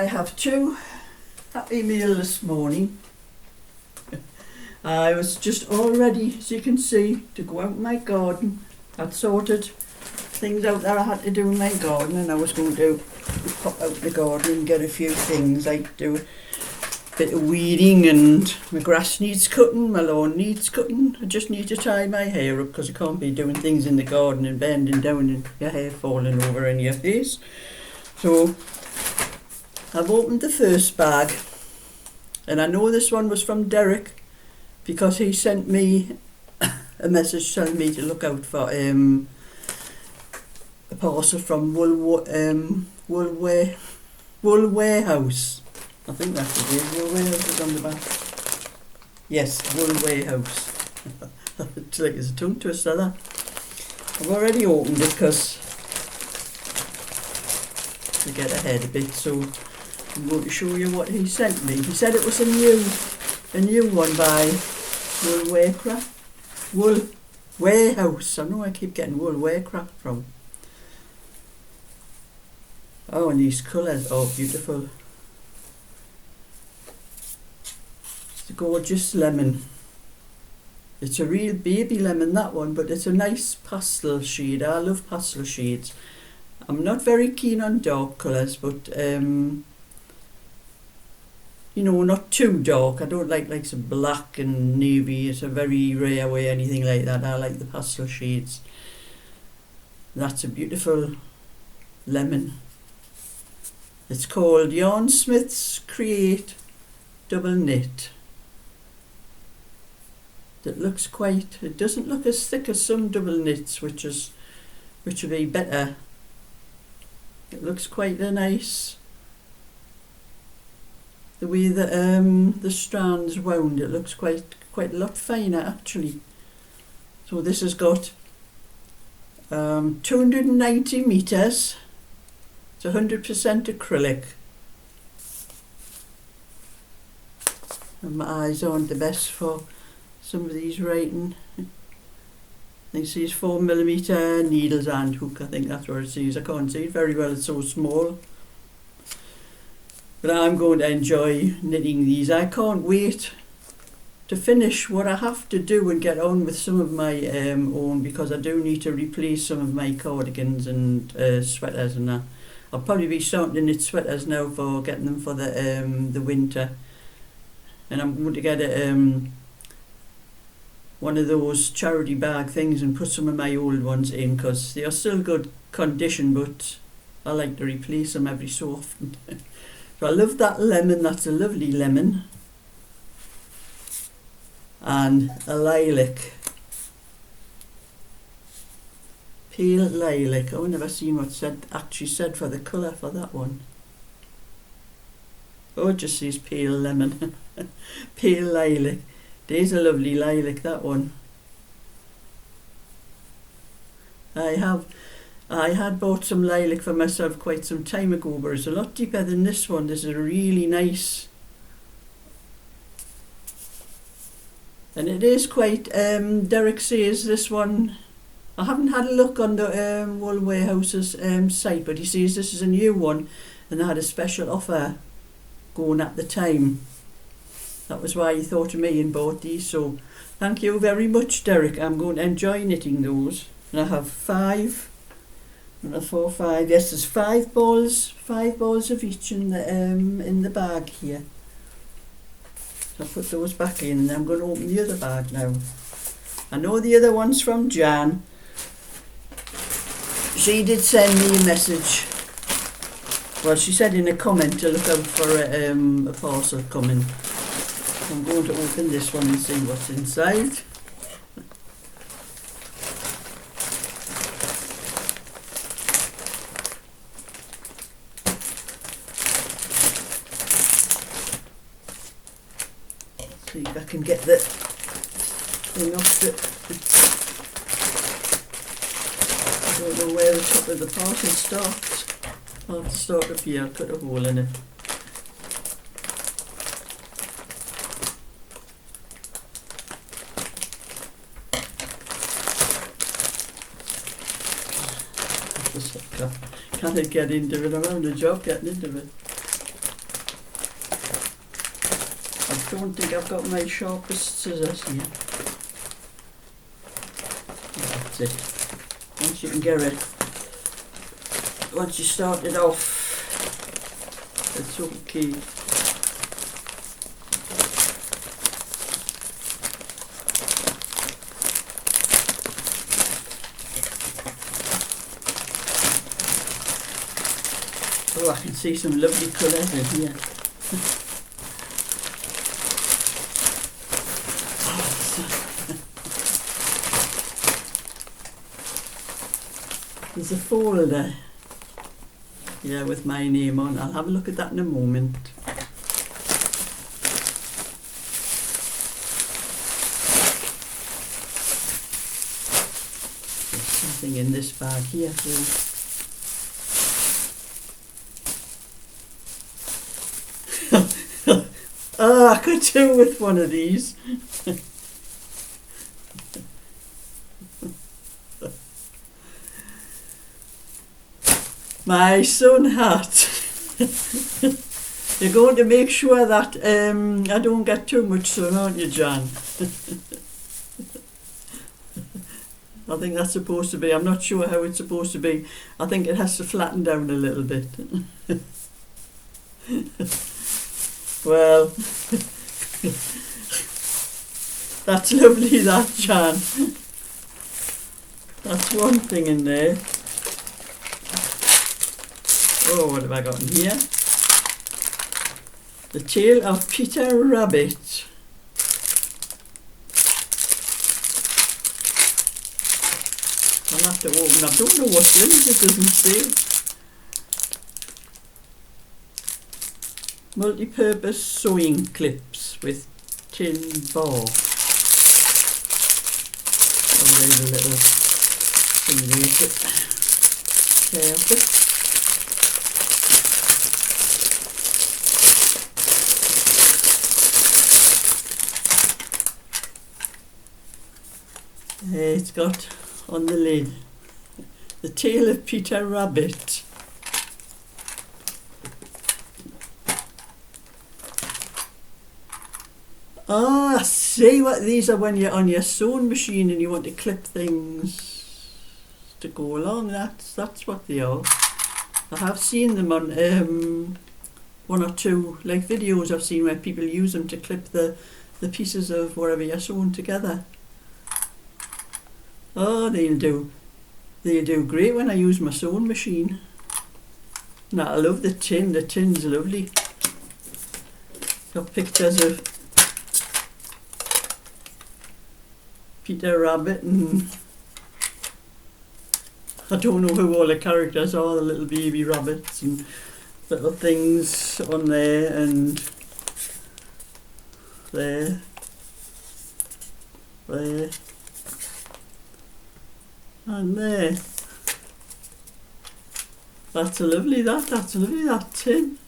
I have two happy meals this morning. I was just all ready, as you can see, to go out in my garden. I'd sorted things out that I had to do in my garden, and I was going to pop out the garden and get a few things, like do a bit of weeding, and my grass needs cutting, my lawn needs cutting. I just need to tie my hair up because I can't be doing things in the garden and bending down and your hair falling over in your face. So I've opened the first bag, and I know this one was from Derek because he sent me a message telling me to look out for a parcel from Wool Warehouse. I think that's it is. Wool Warehouse is on the back. Yes, Wool Warehouse. It's like it's a tongue twister, that. I've already opened it because to get ahead a bit, so I'm going to show you what he sent me. He said it was a new one by Wool Warehouse. I know I keep getting Wool Warecraft from. Oh, and these colours are beautiful. It's a gorgeous lemon. It's a real baby lemon, that one, but it's a nice pastel shade. I love pastel shades. I'm not very keen on dark colours, but you know, not too dark. I don't like some black and navy. It's a very rare way, anything like that. I like the pastel shades. That's a beautiful lemon. It's called Yarn Smith's Create Double Knit. It looks quite, it doesn't look as thick as some double knits, which would be better. It looks quite a nice, the way that the strands wound, it looks quite a lot finer actually. So this has got 290 metres. It's 100% acrylic. And my eyes aren't the best for some of these writing. It says 4mm needles and hook. I think that's what it says. I can't see it very well, it's so small. But I'm going to enjoy knitting these. I can't wait to finish what I have to do and get on with some of my own, because I do need to replace some of my cardigans and sweaters and that. I'll probably be starting to knit sweaters now for getting them for the winter. And I'm going to get one of those charity bag things and put some of my old ones in, because they are still good condition, but I like to replace them every so often. So I love that lemon. That's a lovely lemon. And a lilac. Pale lilac. I've never seen what actually said for the colour for that one. Oh, it just says pale lemon. Pale lilac. There's a lovely lilac, that one. I had bought some lilac for myself quite some time ago, but it's a lot deeper than this one. This is a really nice, and it is quite, Derek says this one, I haven't had a look on the Wool Warehouse's site, but he says this is a new one and they had a special offer going at the time. That was why he thought of me and bought these. So thank you very much, Derek. I'm going to enjoy knitting those. And I have 5. And 4, 5. Yes, there's 5 balls of each in the bag here. So I'll put those back in, and I'm going to open the other bag now. I know the other one's from Jan. She did send me a message. Well, she said in a comment to look out for a parcel coming. I'm going to open this one and see what's inside. See if I can get the thing off it. I don't know where the top of the parcel starts. I'll have to start up here, cut a hole in it. Can't get into it, I'm having a job getting into it. don't think I've got my sharpest scissors here. That's it. Once you can get it, once you start it off, it's okay. Oh, I can see some lovely colours in here. There's a folder, yeah, with my name on. I'll have a look at that in a moment. There's something in this bag here too. Oh, I could do with one of these. My sun hat. You're going to make sure that I don't get too much sun, aren't you, Jan? I think that's supposed to be. I'm not sure how it's supposed to be. I think it has to flatten down a little bit. Well, that's lovely, that, Jan. That's one thing in there. Oh, what have I got in here? The Tale of Peter Rabbit. I'll have to open. I don't know what's in it, it doesn't say. Multi-purpose sewing clips with tin bar. Oh, there's a little thing there to tear off it. It's got on the lid The Tale of Peter Rabbit. Ah, I see what these are when you're on your sewing machine and you want to clip things to go along. That's what they are. I have seen them on one or two videos I've seen where people use them to clip the pieces of whatever you're sewing together. Oh, they'll do great when I use my sewing machine. Now, I love the tin. The tin's lovely. Got pictures of Peter Rabbit and I don't know who all the characters are, the little baby rabbits and little things on there and there, and there. That's lovely, that tin.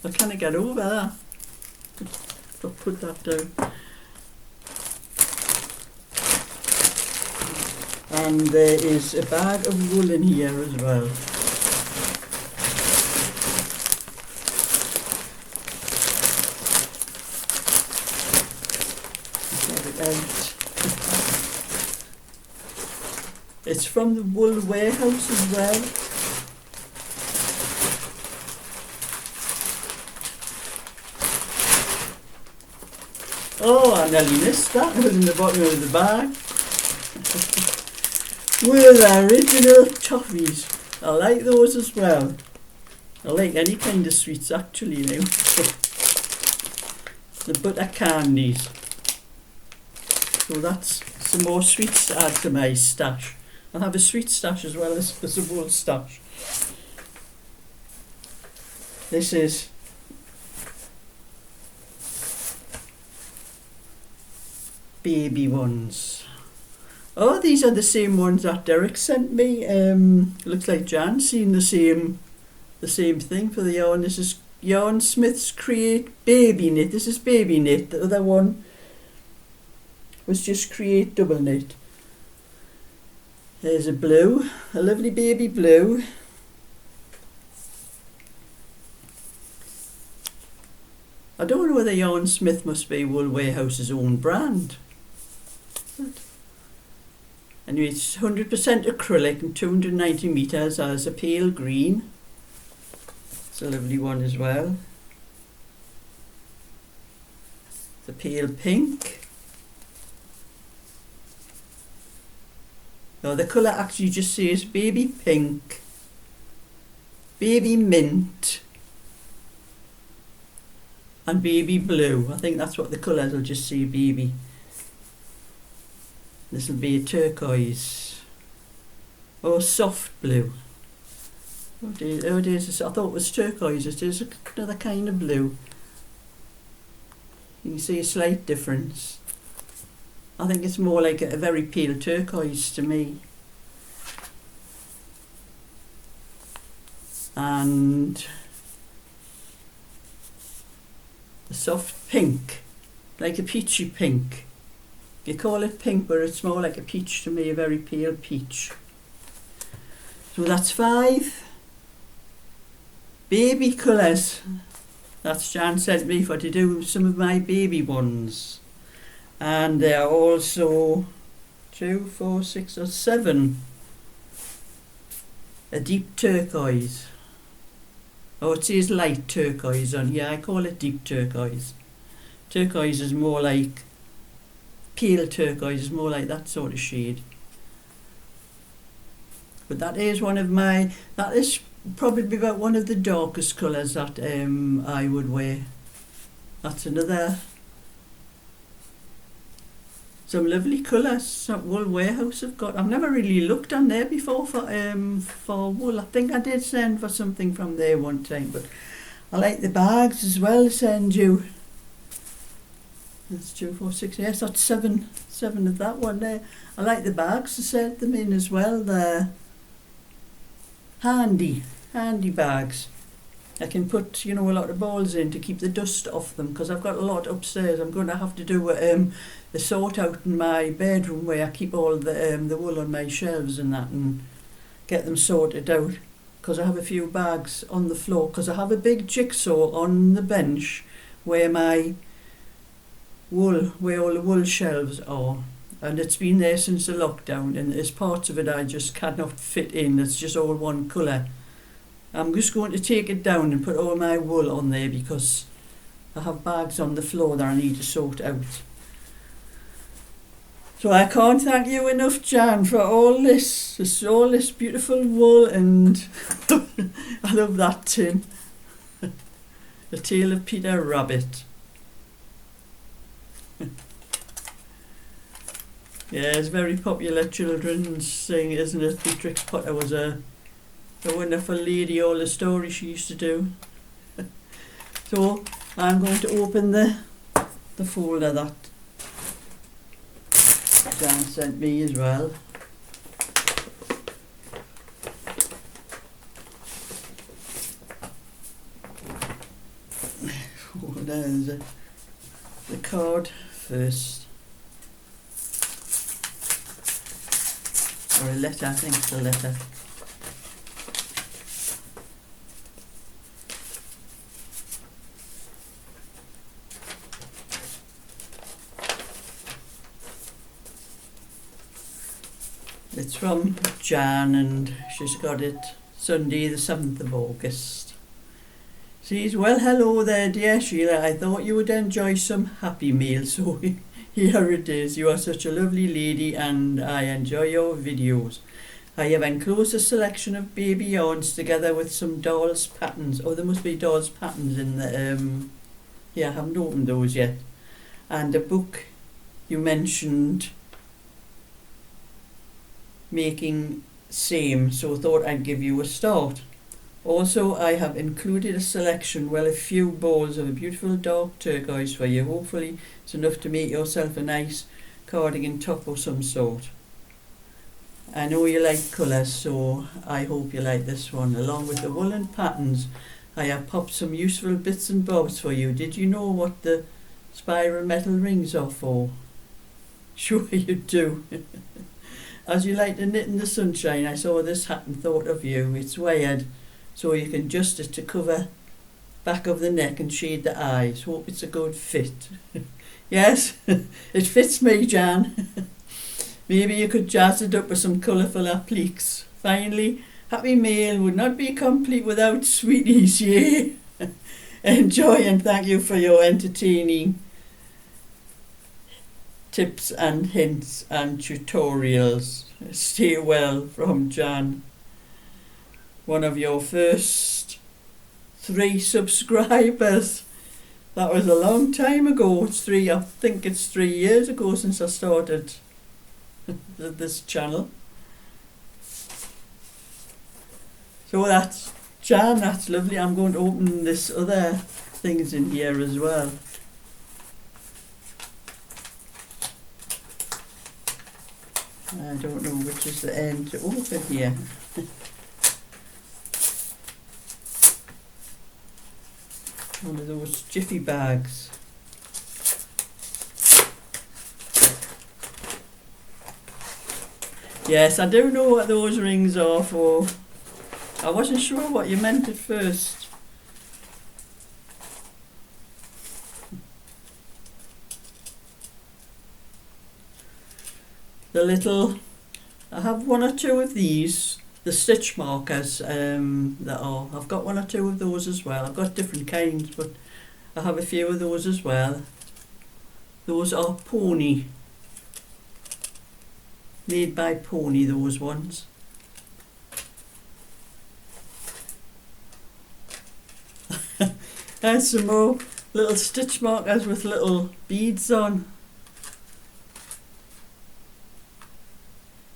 I can't get over that. I'll put that down. And there is a bag of wool in here as well. Get it out. It's from the wool warehouse as well. Oh, I nearly missed that. It was in the bottom of the bag. Were the original toffees. I like those as well. I like any kind of sweets actually now. The butter candies. So that's some more sweets to add to my stash. I'll have a sweet stash as well as a wool stash. This is baby ones. Oh, these are the same ones that Derek sent me. Looks like Jan's seen the same thing for the yarn. This is Yarn Smith's Create Baby Knit. This is Baby Knit. The other one was just Create Double Knit. There's a blue, a lovely baby blue. I don't know whether Yarn Smith must be Wool Warehouse's own brand. Anyway, it's 100% acrylic and 290 metres as a pale green. It's a lovely one as well. The pale pink. Now the colour actually just says baby pink, baby mint and baby blue. I think that's what the colours will just say, baby. This will be a turquoise or soft blue. Oh it is. I thought it was turquoise. It is another kind of blue. You can see a slight difference. I think it's more like a very pale turquoise to me. And a soft pink, like a peachy pink. You call it pink, but it's more like a peach to me, a very pale peach. So that's 5 baby colours. That's Jan sent me for to do some of my baby ones. And there are also 2, 4, 6 or 7. A deep turquoise. Oh, it says light turquoise on here. I call it deep turquoise. Turquoise is more like, pale turquoise is more like that sort of shade. But that is one of my, that is probably about one of the darkest colours that I would wear. That's another. Some lovely colours that Wool Warehouse have got. I've never really looked on there before for wool. I think I did send for something from there one time, but I like the bags as well. Send you. That's 2, 4, 6. Yes, that's 7 of that one there. I like the bags to set them in as well. They're handy bags. I can put, a lot of balls in to keep the dust off them, because I've got a lot upstairs. I'm going to have to do the sort out in my bedroom where I keep all the wool on my shelves and that, and get them sorted out, because I have a few bags on the floor, because I have a big jigsaw on the bench where my wool, where all the wool shelves are, and it's been there since the lockdown, and there's parts of it I just cannot fit in. It's just all one colour. I'm just going to take it down and put all my wool on there, because I have bags on the floor that I need to sort out. So I can't thank you enough, Jan, for all this beautiful wool, and I love that tin. The Tale of Peter Rabbit. Yeah, it's a very popular children's thing, isn't it? Beatrix Potter was a wonderful lady, all the stories she used to do. So I'm going to open the folder that Dan sent me as well. Oh, there's the card first. Or a letter, I think it's a letter. It's from Jan, and she's got it Sunday the 7th of August. Says, well, hello there, dear Sheila. I thought you would enjoy some Happy Meal, so here it is. You are such a lovely lady, and I enjoy your videos. I have enclosed a selection of baby yarns together with some dolls patterns. Oh, there must be dolls patterns in the yeah, I haven't opened those yet. And a book you mentioned making same, so thought I'd give you a start. Also, I have included a selection, well, a few balls of a beautiful dark turquoise for you. Hopefully it's enough to make yourself a nice cardigan top of some sort. I know you like colours, so I hope you like this one. Along with the woolen patterns, I have popped some useful bits and bobs for you. Did you know what the spiral metal rings are for? Sure you do. As you like to knit in the sunshine, I saw this hat and thought of you. It's wired, so you can adjust it to cover back of the neck and shade the eyes. Hope it's a good fit. Yes, it fits me, Jan. Maybe you could jazz it up with some colourful appliques. Finally, happy mail would not be complete without sweeties, yay. Enjoy and thank you for your entertaining tips and hints and tutorials. Stay well, from Jan. One of your first 3 subscribers. That was a long time ago. I think it's 3 years ago since I started this channel. So that's Jan, that's lovely. I'm going to open this other things in here as well. I don't know which is the end to open here. One of those jiffy bags. Yes, I do know what those rings are for. I wasn't sure what you meant at first. I have 1 or 2 of these, the stitch markers, I've got 1 or 2 of those as well. I've got different kinds, but I have a few of those as well. Those are Pony. Made by Pony, those ones. There's some more little stitch markers with little beads on.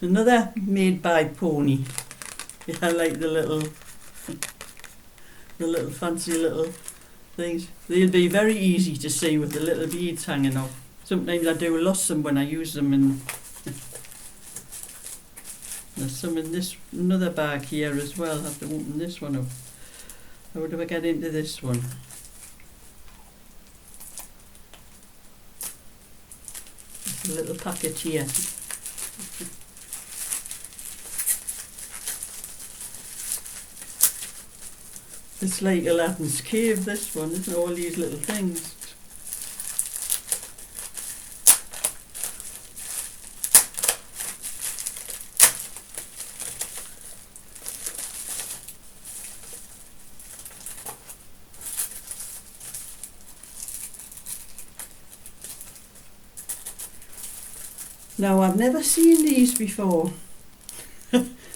Another made by Pony. Yeah, I like the little fancy little things. They'll be very easy to see with the little beads hanging off. Sometimes I do lose them when I use them, and there's some in this another bag here as well. I have to open this one up. How do I get into this one? There's a little packet here. It's like Aladdin's cave, this one, isn't it? All these little things. Now, I've never seen these before.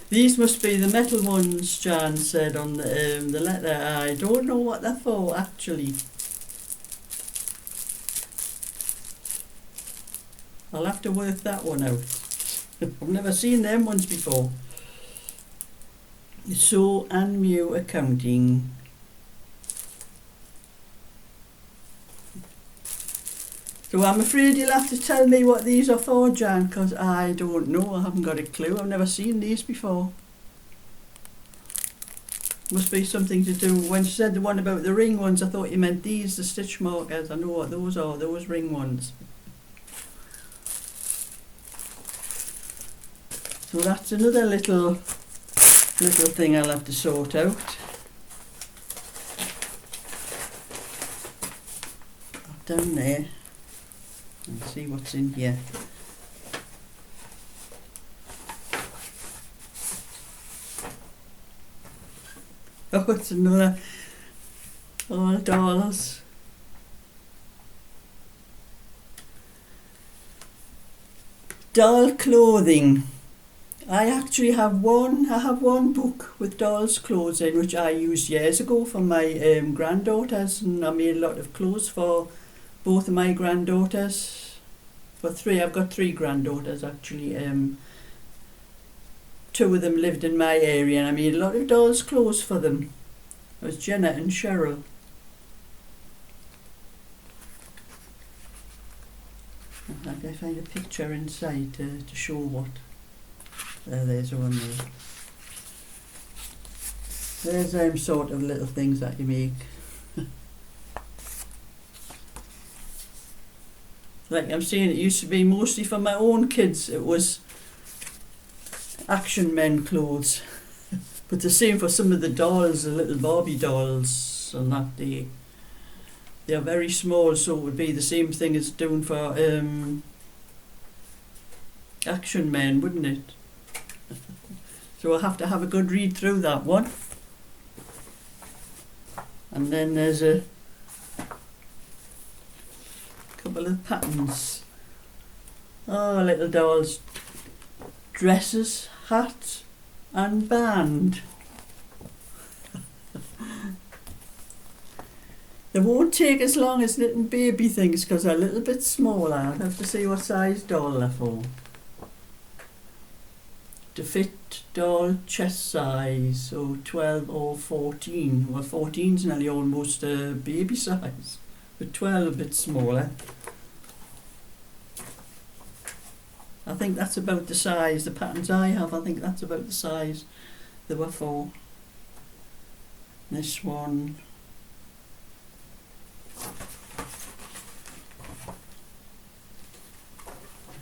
These must be the metal ones, Jan said on the letter. I don't know what they're for, actually. I'll have to work that one out. I've never seen them ones before. So and Mew Accounting. So I'm afraid you'll have to tell me what these are for, Jan, because I don't know. I haven't got a clue. I've never seen these before. Must be something to do. When she said the one about the ring ones, I thought you meant these, the stitch markers. I know what those are, those ring ones. So that's another little thing I'll have to sort out. Down there. And see what's in here. Oh, it's another all dolls. Doll clothing. I actually have one book with dolls' clothes in, which I used years ago for my granddaughters, and I made a lot of clothes for both of my granddaughters. I've got 3 granddaughters actually. 2 of them lived in my area, and I made a lot of dolls' clothes for them. It was Jenna and Cheryl. I'd like to find a picture inside to show what. There's one there. There's sort of little things that you make. Like I'm saying, it used to be mostly for my own kids. It was action men clothes. But the same for some of the dolls, the little Barbie dolls. shots on that day. They're very small, so it would be the same thing as doing for Action Men, wouldn't it? So I'll have to have a good read through that one. And then there's a couple of patterns. Oh, little dolls, dresses, hat and band. They won't take as long as knitting baby things because they're a little bit smaller. I'll have to see what size doll they're for. To fit doll chest size, so 12 or 14. Well, 14's nearly almost a baby size, but 12 a bit smaller. I think that's about the size, the patterns I have, I think that's about the size they were for. This one. I'm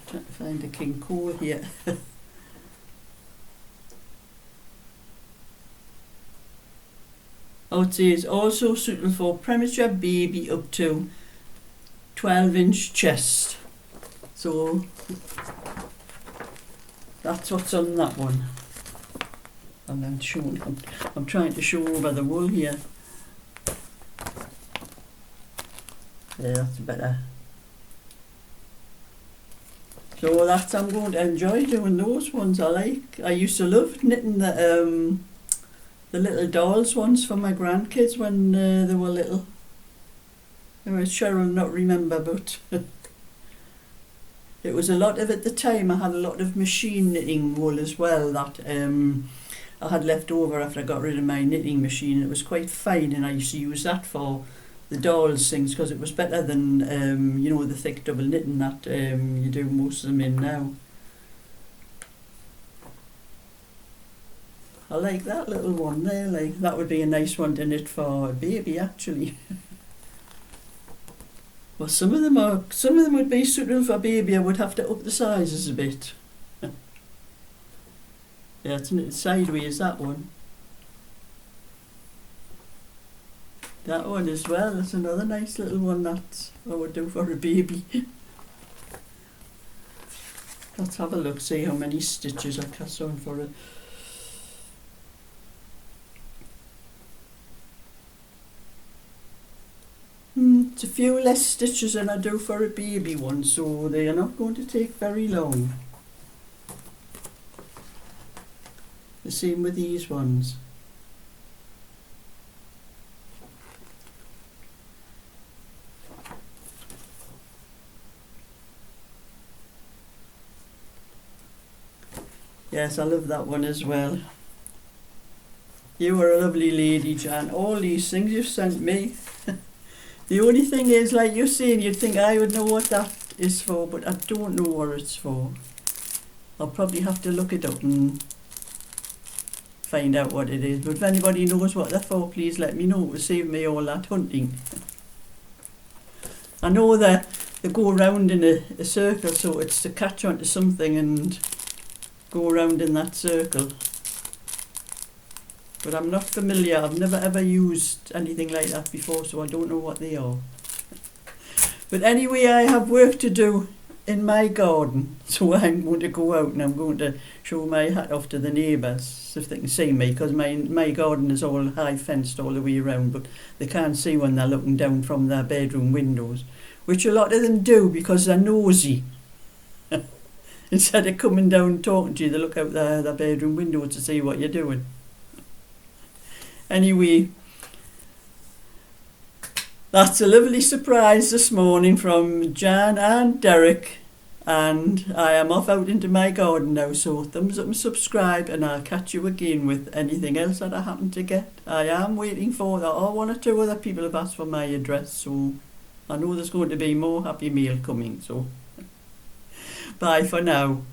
trying to find a King Cole here. Oh, it says also suitable for premature baby up to 12-inch chest. So that's what's on that one. And I'm trying to show over the wool here. Yeah, that's better. So I'm going to enjoy doing those ones. I used to love knitting the little dolls ones for my grandkids when they were little. Cheryl not remember, but it was a lot of, at the time I had a lot of machine knitting wool as well that I had left over after I got rid of my knitting machine. It was quite fine and I used to use that for the dolls things because it was better than the thick double knitting that you do most of them in now. I like that little one there, like that would be a nice one to knit for a baby actually. Well, some of them would be suitable for a baby. I would have to up the sizes a bit. Yeah, it's knitted sideways, that one. That one as well, that's another nice little one that I would do for a baby. Let's have a look, see how many stitches I cast on for it. It's a few less stitches than I do for a baby one, so they are not going to take very long. The same with these ones. Yes, I love that one as well. You were a lovely lady, Jan. All these things you've sent me. The only thing is, like you're saying, you'd think I would know what that is for, but I don't know what it's for. I'll probably have to look it up and find out what it is. But if anybody knows what they're for, please let me know. It will save me all that hunting. I know that they go around in a circle, so it's to catch onto something and go around in that circle. But I'm not familiar, I've never ever used anything like that before, so I don't know what they are. But anyway, I have work to do in my garden, so I'm going to go out and I'm going to show my hat off to the neighbours if they can see me, because my garden is all high fenced all the way around, but they can't see when they're looking down from their bedroom windows, which a lot of them do because they're nosy. Instead of coming down and talking to you, they look out their bedroom window to see what you're doing. Anyway, that's a lovely surprise this morning from Jan and Derek, and I am off out into my garden now, so thumbs up and subscribe, and I'll catch you again with anything else that I happen to get. I am waiting for that. One or two other people have asked for my address, so I know there's going to be more Happy Mail coming, so bye for now.